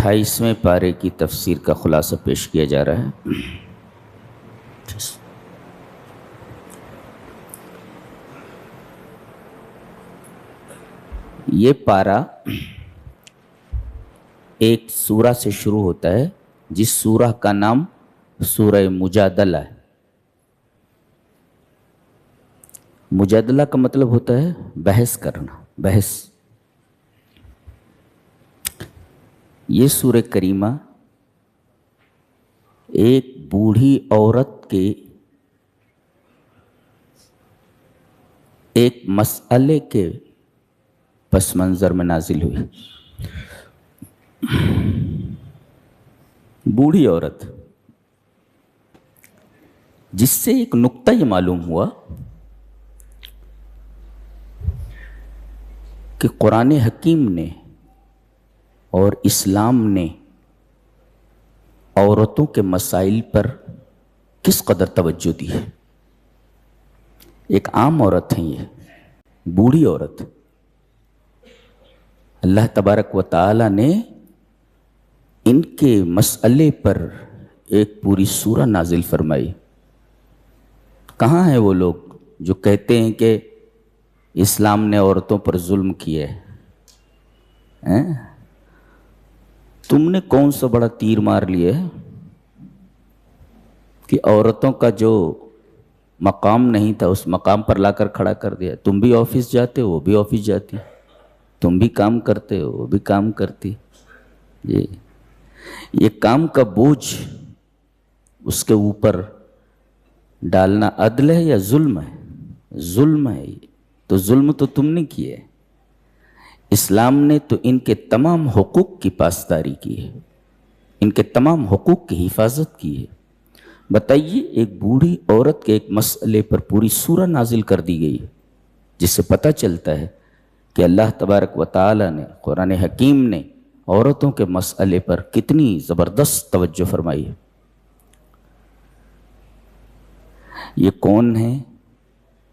28ویں پارے کی تفسیر کا خلاصہ پیش کیا جا رہا ہے۔ یہ پارہ ایک سورہ سے شروع ہوتا ہے جس سورہ کا نام سورہ مجادلہ ہے۔ مجادلہ کا مطلب ہوتا ہے بحث کرنا، بحث۔ یہ سورہ کریمہ ایک بوڑھی عورت کے ایک مسئلے کے پس منظر میں نازل ہوئی۔ بوڑھی عورت، جس سے ایک نقطہ یہ معلوم ہوا کہ قرآن حکیم نے اور اسلام نے عورتوں کے مسائل پر کس قدر توجہ دی ہے۔ ایک عام عورت ہیں، یہ بوڑھی عورت، اللہ تبارک و تعالی نے ان کے مسئلے پر ایک پوری سورہ نازل فرمائی۔ کہاں ہیں وہ لوگ جو کہتے ہیں کہ اسلام نے عورتوں پر ظلم کیا ہے؟ تم نے کون سا بڑا تیر مار لیا ہے کہ عورتوں کا جو مقام نہیں تھا اس مقام پر لا کر کھڑا کر دیا۔ تم بھی آفس جاتے ہو، وہ بھی آفس جاتی، تم بھی کام کرتے ہو، وہ بھی کام کرتی۔ یہ کام کا بوجھ اس کے اوپر ڈالنا عدل ہے یا ظلم ہے؟ ظلم ہے۔ تو ظلم تو تم نے کیا ہے۔ اسلام نے تو ان کے تمام حقوق کی پاسداری کی ہے، ان کے تمام حقوق کی حفاظت کی ہے۔ بتائیے، ایک بوڑھی عورت کے ایک مسئلے پر پوری سورہ نازل کر دی گئی، جس سے پتہ چلتا ہے کہ اللہ تبارک و تعالی نے، قرآن حکیم نے عورتوں کے مسئلے پر کتنی زبردست توجہ فرمائی ہے۔ یہ کون ہے؟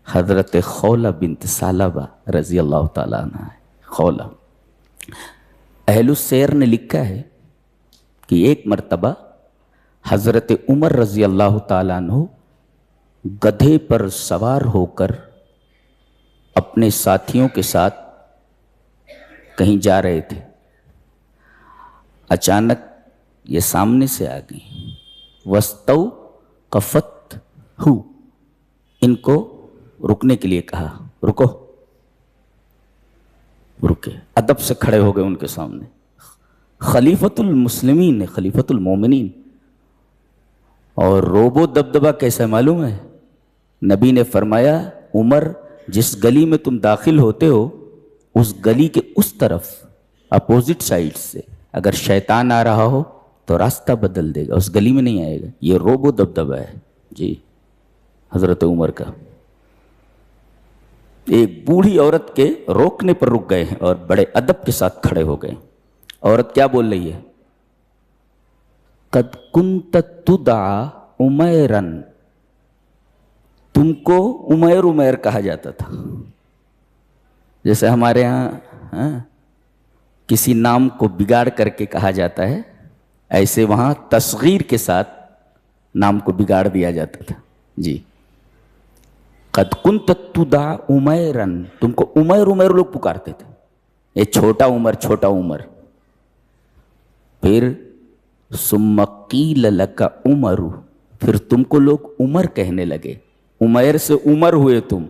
حضرت خولہ بنت ثعلبہ رضی اللہ تعالیٰ عنہ ہے۔ خولہ، اہل السیر نے لکھا ہے کہ ایک مرتبہ حضرت عمر رضی اللہ تعالیٰ عنہ گدھے پر سوار ہو کر اپنے ساتھیوں کے ساتھ کہیں جا رہے تھے۔ اچانک یہ سامنے سے آ گئی۔ وَاسْتَوْقَفَتْهُ، ان کو رکنے کے لیے کہا، رکو، رکے، ادب سے کھڑے ہو گئے ان کے سامنے۔ خلیفۃ المسلمین، خلیفۃ المومنین، اور روب و دبدبہ کیسا معلوم ہے؟ نبی نے فرمایا، عمر، جس گلی میں تم داخل ہوتے ہو اس گلی کے اس طرف اپوزٹ سائڈ سے اگر شیطان آ رہا ہو تو راستہ بدل دے گا، اس گلی میں نہیں آئے گا۔ یہ روب و دبدبہ ہے جی حضرت عمر کا۔ ایک بوڑھی عورت کے روکنے پر رک گئے ہیں اور بڑے ادب کے ساتھ کھڑے ہو گئے۔ عورت کیا بول رہی ہے؟ قد کنت تدعى عمیرا، تم کو عمیر عمیر کہا جاتا تھا۔ جیسے ہمارے ہاں کسی نام کو بگاڑ کر کے کہا جاتا ہے، ایسے وہاں تصغیر کے ساتھ نام کو بگاڑ دیا جاتا تھا جی۔ قد کنت تدعى عمیرا، تم کو عمیر عمیر لوگ پکارتے تھے، یہ چھوٹا عمر، چھوٹا عمر۔ پھر ثم قیل لک عمر، پھر تم کو لوگ عمر کہنے لگے، عمیر سے عمر ہوئے تم۔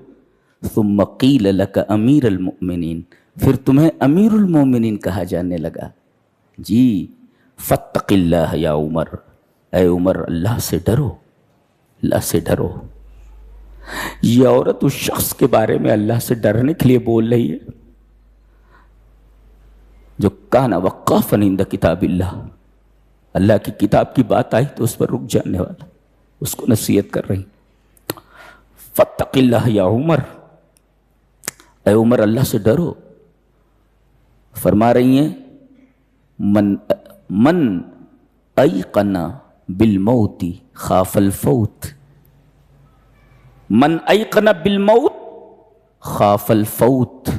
ثم قیل لک امیر المؤمنین، پھر تمہیں امیر المومنین کہا جانے لگا جی۔ فاتق اللہ یا عمر، اے عمر اللہ سے ڈرو، اللہ سے ڈرو۔ یہ عورت اس شخص کے بارے میں اللہ سے ڈرنے کے لیے بول رہی ہے جو کان وقافا عند کتاب اللہ، اللہ کی کتاب کی بات آئی تو اس پر رک جانے والا، اس کو نصیحت کر رہی۔ فاتق اللہ یا عمر، اے عمر اللہ سے ڈرو۔ فرما رہی ہیں من ایقن بالموت خاف الفوت، من ایقن بالموت خاف الفوت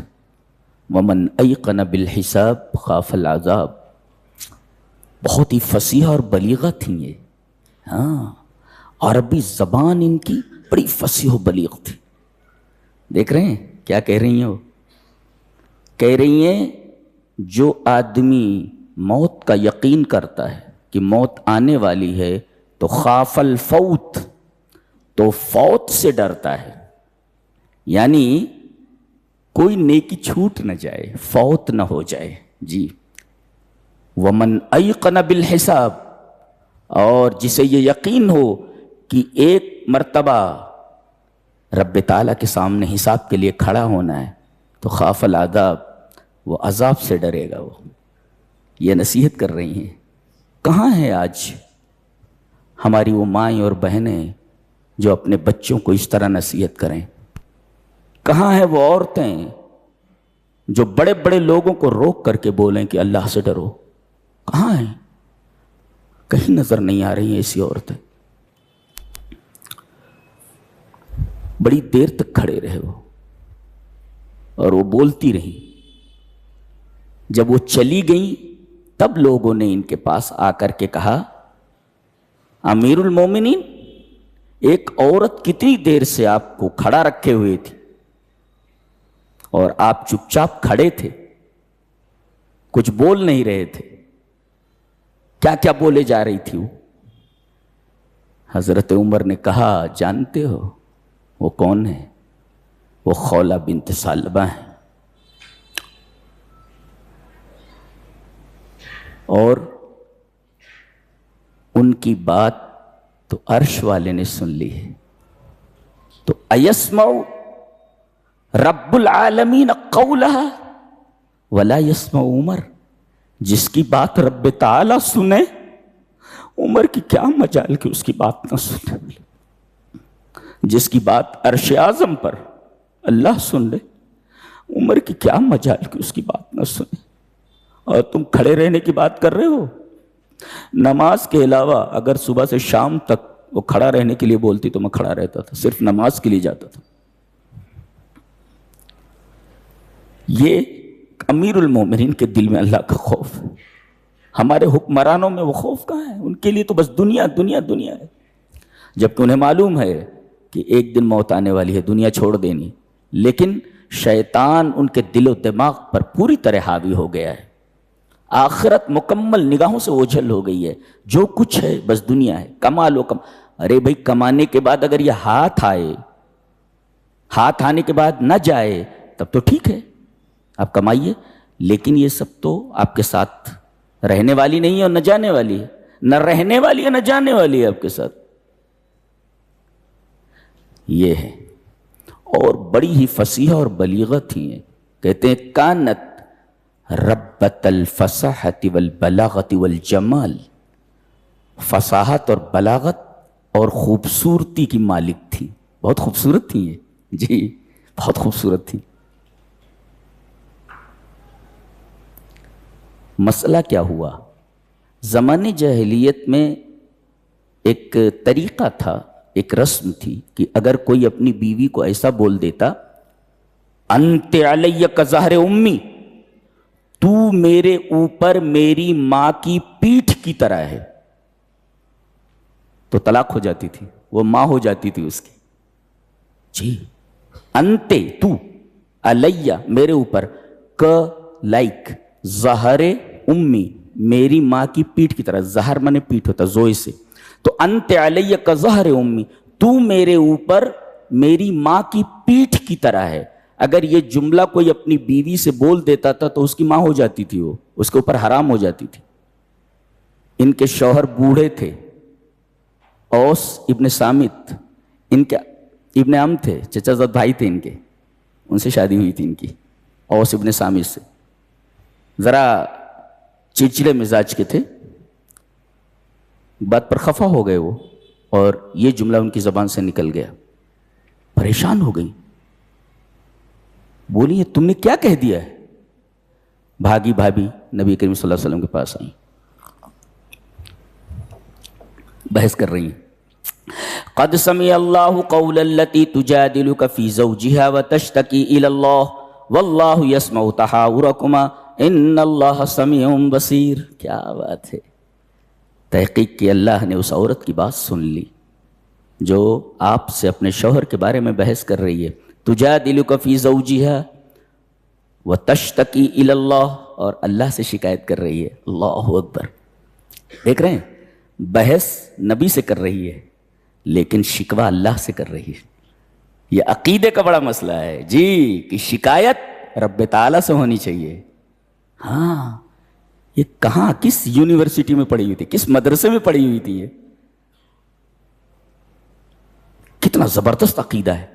ومن ایقن بالحساب خاف العذاب۔ بہت ہی فصیح اور بلیغہ تھیں یہ. ہاں، عربی زبان ان کی بڑی فصیح و بلیغ تھی. دیکھ رہے ہیں کیا کہہ رہی ہیں وہ؟ کہہ رہی ہیں جو آدمی موت کا یقین کرتا ہے کہ موت آنے والی ہے تو خاف الفوت، تو فوت سے ڈرتا ہے، یعنی کوئی نیکی چھوٹ نہ جائے، فوت نہ ہو جائے. جی. ومن ایقن بالحساب، اور جسے یہ یقین ہو کہ ایک مرتبہ رب تعالیٰ کے سامنے حساب کے لیے کھڑا ہونا ہے، تو خاف العذاب، وہ عذاب سے ڈرے گا. وہ یہ نصیحت کر رہی ہیں. کہاں ہیں آج ہماری وہ مائیں اور بہنیں جو اپنے بچوں کو اس طرح نصیحت کریں؟ کہاں ہیں وہ عورتیں جو بڑے بڑے لوگوں کو روک کر کے بولیں کہ اللہ سے ڈرو؟ کہاں ہیں؟ کہیں نظر نہیں آ رہی ہیں ایسی عورتیں. بڑی دیر تک کھڑے رہے وہ، اور وہ بولتی رہیں. جب وہ چلی گئیں تب لوگوں نے ان کے پاس آ کر کے کہا، امیر المومنین، ایک عورت کتنی دیر سے آپ کو کھڑا رکھے ہوئے تھی اور آپ چپ چاپ کھڑے تھے، کچھ بول نہیں رہے تھے. کیا کیا بولے جا رہی تھی وہ؟ حضرت عمر نے کہا، جانتے ہو وہ کون ہے؟ وہ خولہ بنت ثعلبہ ہیں. اور ان کی بات تو عرش والے نے سن لی ہے. تو ایسمع رب العالمین قولها ولا یسمع عمر، جس کی بات رب تعالیٰ سنے، عمر کی کیا مجال کہ اس کی بات نہ سنے. جس کی بات عرش اعظم پر اللہ سن لے، عمر کی کیا مجال کہ اس کی بات نہ سنے. اور تم کھڑے رہنے کی بات کر رہے ہو. نماز کے علاوہ اگر صبح سے شام تک وہ کھڑا رہنے کے لیے بولتی تو میں کھڑا رہتا تھا، صرف نماز کے لیے جاتا تھا. یہ امیر المومنین کے دل میں اللہ کا خوف ہے. ہمارے حکمرانوں میں وہ خوف کہاں ہے؟ ان کے لیے تو بس دنیا دنیا دنیا ہے. جبکہ انہیں معلوم ہے کہ ایک دن موت آنے والی ہے، دنیا چھوڑ دینی. لیکن شیطان ان کے دل و دماغ پر پوری طرح حاوی ہو گیا ہے. آخرت مکمل نگاہوں سے اوجھل ہو گئی ہے. جو کچھ ہے بس دنیا ہے. کما لو ارے بھائی، کمانے کے بعد اگر یہ ہاتھ آئے، ہاتھ آنے کے بعد نہ جائے تب تو ٹھیک ہے، آپ کمائیے. لیکن یہ سب تو آپ کے ساتھ رہنے والی نہیں ہے اور نہ جانے والی ہے. نہ رہنے والی ہے نہ جانے والی ہے آپ کے ساتھ. یہ ہے. اور بڑی ہی فصیح اور بلیغہ تھی ہیں. کہتے ہیں کانت ربت الفصاحت والبلاغت والجمال، فصاحت اور بلاغت اور خوبصورتی کی مالک تھی. بہت خوبصورت تھی یہ. جی بہت خوبصورت تھی. مسئلہ کیا ہوا؟ زمانے جاہلیت میں ایک طریقہ تھا، ایک رسم تھی کہ اگر کوئی اپنی بیوی کو ایسا بول دیتا، انت علی کظہر امی، تو میرے اوپر میری ماں کی پیٹھ کی طرح ہے، تو طلاق ہو جاتی تھی، وہ ماں ہو جاتی تھی اس کی. جی انت، تو، علیہ میرے اوپر، لائک ظہر امی میری ماں کی پیٹھ کی طرح. ظہر مانے پیٹھ ہوتا زوئے سے. تو انت علیہ کظہر امی، تو میرے اوپر میری ماں کی پیٹھ کی طرح ہے. اگر یہ جملہ کوئی اپنی بیوی سے بول دیتا تھا تو اس کی ماں ہو جاتی تھی، وہ اس کے اوپر حرام ہو جاتی تھی. ان کے شوہر بوڑھے تھے، اوس ابن سامت ان کے ابن عم تھے، چچا زاد بھائی تھے ان کے، ان سے شادی ہوئی تھی ان کی، اوس ابن سامت سے. ذرا چڑچڑے مزاج کے تھے، بات پر خفا ہو گئے وہ، اور یہ جملہ ان کی زبان سے نکل گیا. پریشان ہو گئی، بولی تم نے کیا کہہ دیا ہے؟ بھاگی بھابی نبی کریم صلی اللہ علیہ وسلم کے پاس آئیں، بحث کر رہی ہیں. قد سمع اللہ قول التی تجادلک فی زوجها وتشتکی الی اللہ واللہ یسمع تحاورکما ان اللہ سمیع بصیر. کیا بات ہے. تحقیق کی اللہ نے اس عورت کی بات سن لی جو آپ سے اپنے شوہر کے بارے میں بحث کر رہی ہے. تجادلک فی زوجہا وتشتکی الی اللہ، اور اللہ سے شکایت کر رہی ہے. اللہ اکبر. دیکھ رہے ہیں، بحث نبی سے کر رہی ہے لیکن شکوہ اللہ سے کر رہی ہے. یہ عقیدے کا بڑا مسئلہ ہے جی، کہ شکایت رب تعالیٰ سے ہونی چاہیے. ہاں، یہ کہاں، کس یونیورسٹی میں پڑھی ہوئی تھی، کس مدرسے میں پڑھی ہوئی تھی؟ یہ کتنا زبردست عقیدہ ہے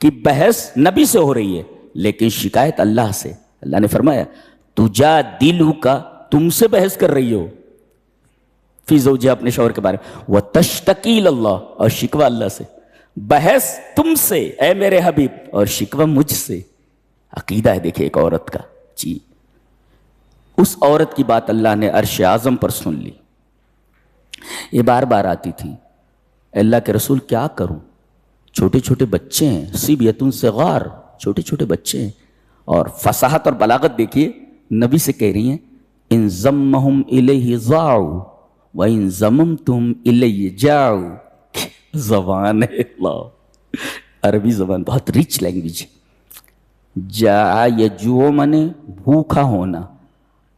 کہ بحث نبی سے ہو رہی ہے لیکن شکایت اللہ سے. اللہ نے فرمایا تجادلک، تم سے بحث کر رہی ہو فی زوجہا، اپنے شوہر کے بارے میں، وتشتکی الی اللہ، اور شکوہ اللہ سے. بحث تم سے اے میرے حبیب اور شکوہ مجھ سے. عقیدہ ہے دیکھیں ایک عورت کا جی. اس عورت کی بات اللہ نے عرش اعظم پر سن لی. یہ بار بار آتی تھی، اللہ کے رسول کیا کروں، چھوٹے چھوٹے بچے ہیں، صبیۃ صغار، چھوٹے چھوٹے بچے ہیں. اور فصاحت اور بلاغت دیکھیے، نبی سے کہہ رہی ہیں ان ضمہم الیہ ضاعوا وان ضممتم الیہ جاعوا. زبان ہے اللہ، عربی زبان بہت ریچ لینگویج. جاع یجوع مانے بھوکا ہونا،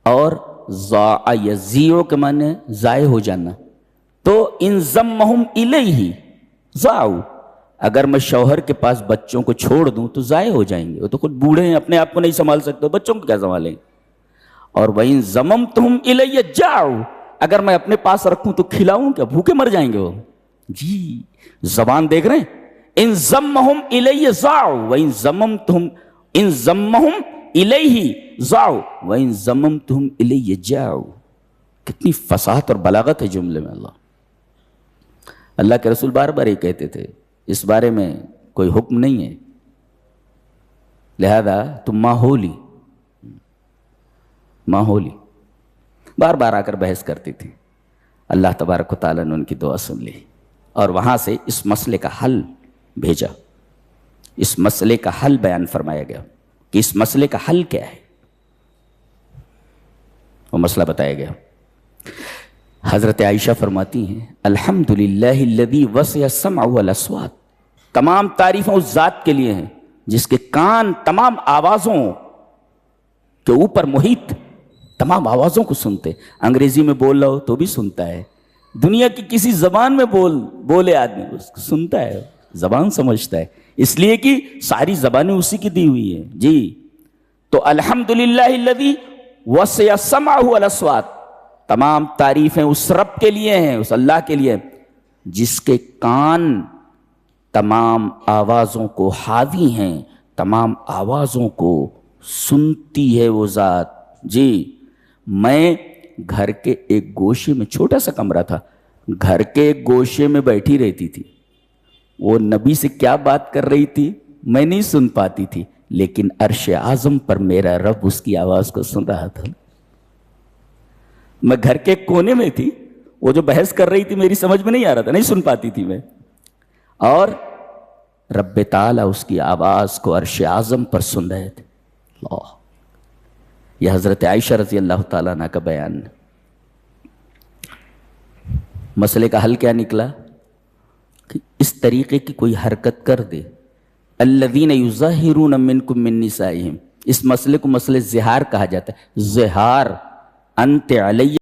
اور ضاع یضیع کے مانے ضائع ہو جانا. تو ان ضمہم الیہ ضاعوا، اگر میں شوہر کے پاس بچوں کو چھوڑ دوں تو ضائع ہو جائیں گے، وہ تو خود بوڑھے ہیں، اپنے آپ کو نہیں سنبھال سکتے، بچوں کو کیا سنبھالیں. اور وَإِن ضَمَمْتُهُمْ إِلَيَّ جَاعُوا، اگر میں اپنے پاس رکھوں تو کھلاؤں کیا، بھوکے مر جائیں گے وہ. جی زبان دیکھ رہے ہیں، ان ضمہم الیہ ضاعوا وان ضممتہم، ان ضمہم الیہ ضاعوا وان ضممتہم الیہ جاعوا. کتنی فصاحت اور بلاغت ہے جملے میں. اللہ کے رسول بار بار یہ کہتے تھے اس بارے میں کوئی حکم نہیں ہے، لہذا تم ماحولی بار بار آ کر بحث کرتی تھی. اللہ تبارک و تعالیٰ نے ان کی دعا سن لی اور وہاں سے اس مسئلے کا حل بھیجا. اس مسئلے کا حل بیان فرمایا گیا کہ اس مسئلے کا حل کیا ہے. وہ مسئلہ بتایا گیا. حضرت عائشہ فرماتی ہیں الحمدللہ الذی وسع السمع والاصوات، تمام تعریفیں اس ذات کے لیے ہیں جس کے کان تمام آوازوں کے اوپر محیط، تمام آوازوں کو سنتے. انگریزی میں بول رہا ہو تو بھی سنتا ہے، دنیا کی کسی زبان میں بولے آدمی اس کو سنتا ہے، زبان سمجھتا ہے، اس لیے کہ ساری زبانیں اسی کی دی ہوئی ہیں جی. تو الحمدللہ الذی وسع السمع والاصوات، تمام تعریفیں اس رب کے لیے ہیں، اس اللہ کے لیے جس کے کان تمام آوازوں کو حاوی ہیں، تمام آوازوں کو سنتی ہے وہ ذات جی. میں گھر کے ایک گوشے میں، چھوٹا سا کمرہ تھا، گھر کے ایک گوشے میں بیٹھی رہتی تھی. وہ نبی سے کیا بات کر رہی تھی میں نہیں سن پاتی تھی، لیکن عرش اعظم پر میرا رب اس کی آواز کو سن رہا تھا. میں گھر کے کونے میں تھی، وہ جو بحث کر رہی تھی میری سمجھ میں نہیں آ رہا تھا، نہیں سن پاتی تھی میں، اور رب تعالیٰ اس کی آواز کو عرش اعظم پر سن رہے تھے. اللہ، یہ حضرت عائشہ رضی اللہ تعالیٰ عنہ کا بیان. مسئلے کا حل کیا نکلا کہ اس طریقے کی کوئی حرکت کر دے. الذین یظاہرون منکم من نسائہم، اس مسئلے کو مسئلہ زہار کہا جاتا ہے. زہار، انت علی